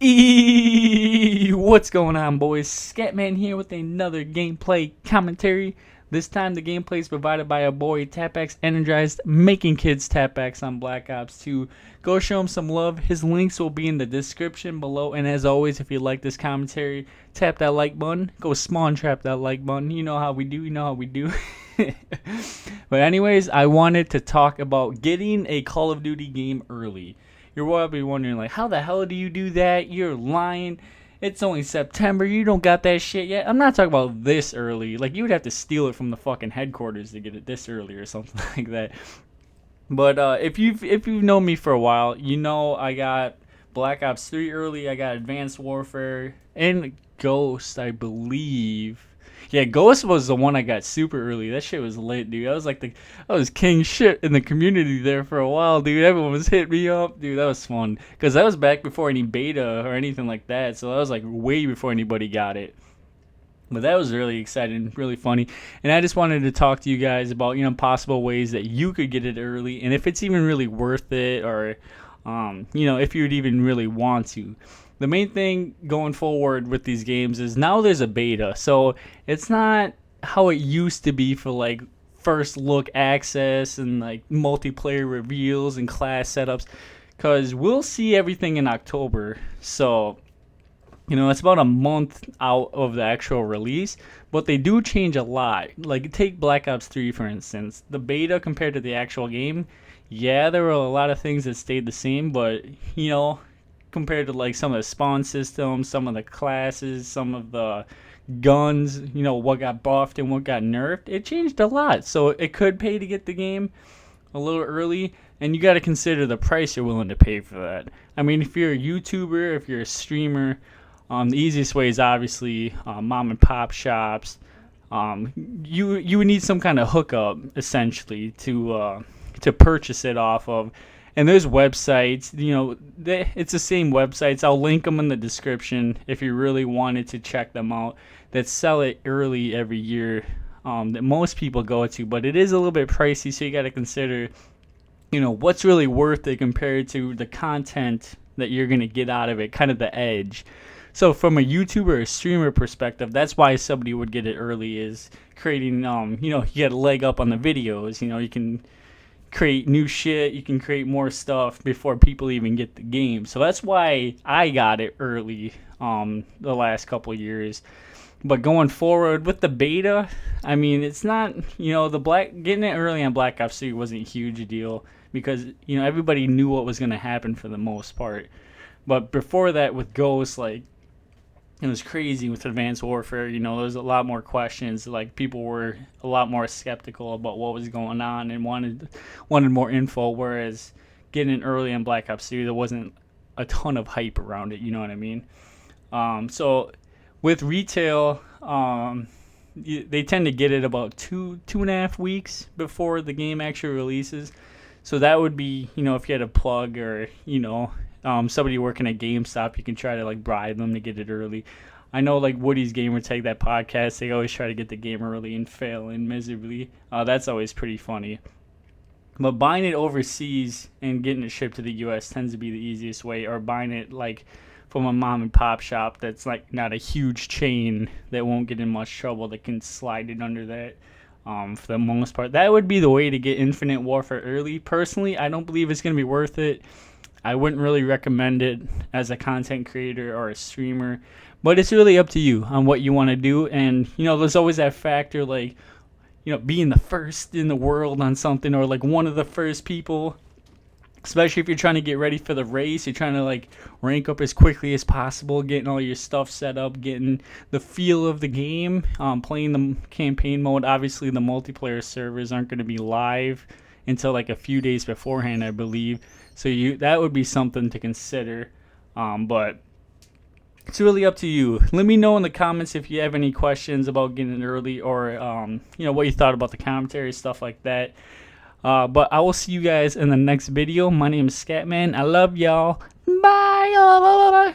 What's going on, boys? Scatman here with another gameplay commentary. This time the gameplay is provided by our boy TAPX Energized, making kids TAPX on Black Ops 2. Go show him some love. His links will be in the description below. And as always, if you like this commentary, tap that like button. Go spawn trap that like button. You know how we do. But anyways, I wanted to talk about getting a Call of Duty game early. You're probably wondering, like, how the hell do you do that? You're lying. It's only September. You don't got that shit yet. I'm not talking about this early. Like, you would have to steal it from the fucking headquarters to get it this early or something like that. But if you've known me for a while, you know I got Black Ops 3 early. I got Advanced Warfare and Ghost, I believe. Yeah, Ghost was the one I got super early. That shit was lit, dude. I was king shit in the community there for a while, dude. Everyone was hitting me up, dude. That was fun because that was back before any beta or anything like that. So that was like way before anybody got it. But that was really exciting, really funny. And I just wanted to talk to you guys about, possible ways that you could get it early and if it's even really worth it or, if you would even really want to. The main thing going forward with these games is now there's a beta. So it's not how it used to be for like first look access and like multiplayer reveals and class setups. Because we'll see everything in October. So, it's about a month out of the actual release. But they do change a lot. Like take Black Ops 3 for instance. The beta compared to the actual game. Yeah, there were a lot of things that stayed the same. But, compared to like some of the spawn systems, some of the classes, some of the guns, what got buffed and what got nerfed, it changed a lot. So it could pay to get the game a little early, and you got to consider the price you're willing to pay for that. I mean, if you're a YouTuber, if you're a streamer, the easiest way is obviously mom and pop shops. You would need some kind of hookup essentially to purchase it off of. And there's websites, it's the same websites. I'll link them in the description if you really wanted to check them out, that sell it early every year, that most people go to. But it is a little bit pricey, so you got to consider, what's really worth it compared to the content that you're going to get out of it, kind of the edge. So from a YouTuber or streamer perspective, that's why somebody would get it early, is creating, you get a leg up on the videos. You can create new shit, you can create more stuff before people even get the game. So that's why I got it early the last couple of years. But going forward with the beta, I mean, it's not, getting it early on Black Ops 3 wasn't a huge deal because, everybody knew what was going to happen for the most part. But before that with Ghost, like, it was crazy with Advanced Warfare. There was a lot more questions. Like, people were a lot more skeptical about what was going on and wanted more info. Whereas getting it early on Black Ops 3, there wasn't a ton of hype around it. You know what I mean? So with retail, they tend to get it about 2.5 weeks before the game actually releases. So that would be, if you had a plug or, somebody working at GameStop, you can try to like bribe them to get it early. I know like Woody's Gamertag, that podcast, they always try to get the game early and fail miserably. That's always pretty funny. But buying it overseas and getting it shipped to the US tends to be the easiest way, or buying it like from a mom and pop shop that's like not a huge chain that won't get in much trouble, that can slide it under that. For the most part, that would be the way to get Infinite Warfare early. Personally, I don't believe it's going to be worth it. I wouldn't really recommend it as a content creator or a streamer, but it's really up to you on what you want to do. And, there's always that factor, like, being the first in the world on something, or like one of the first people, especially if you're trying to get ready for the race. You're trying to like rank up as quickly as possible, getting all your stuff set up, getting the feel of the game, playing the campaign mode. Obviously, the multiplayer servers aren't going to be live until like a few days beforehand, I believe. So that would be something to consider, but it's really up to you. Let me know in the comments if you have any questions about getting it early, or what you thought about the commentary, stuff like that. But I will see you guys in the next video. My name is Scatman. I love y'all. Bye.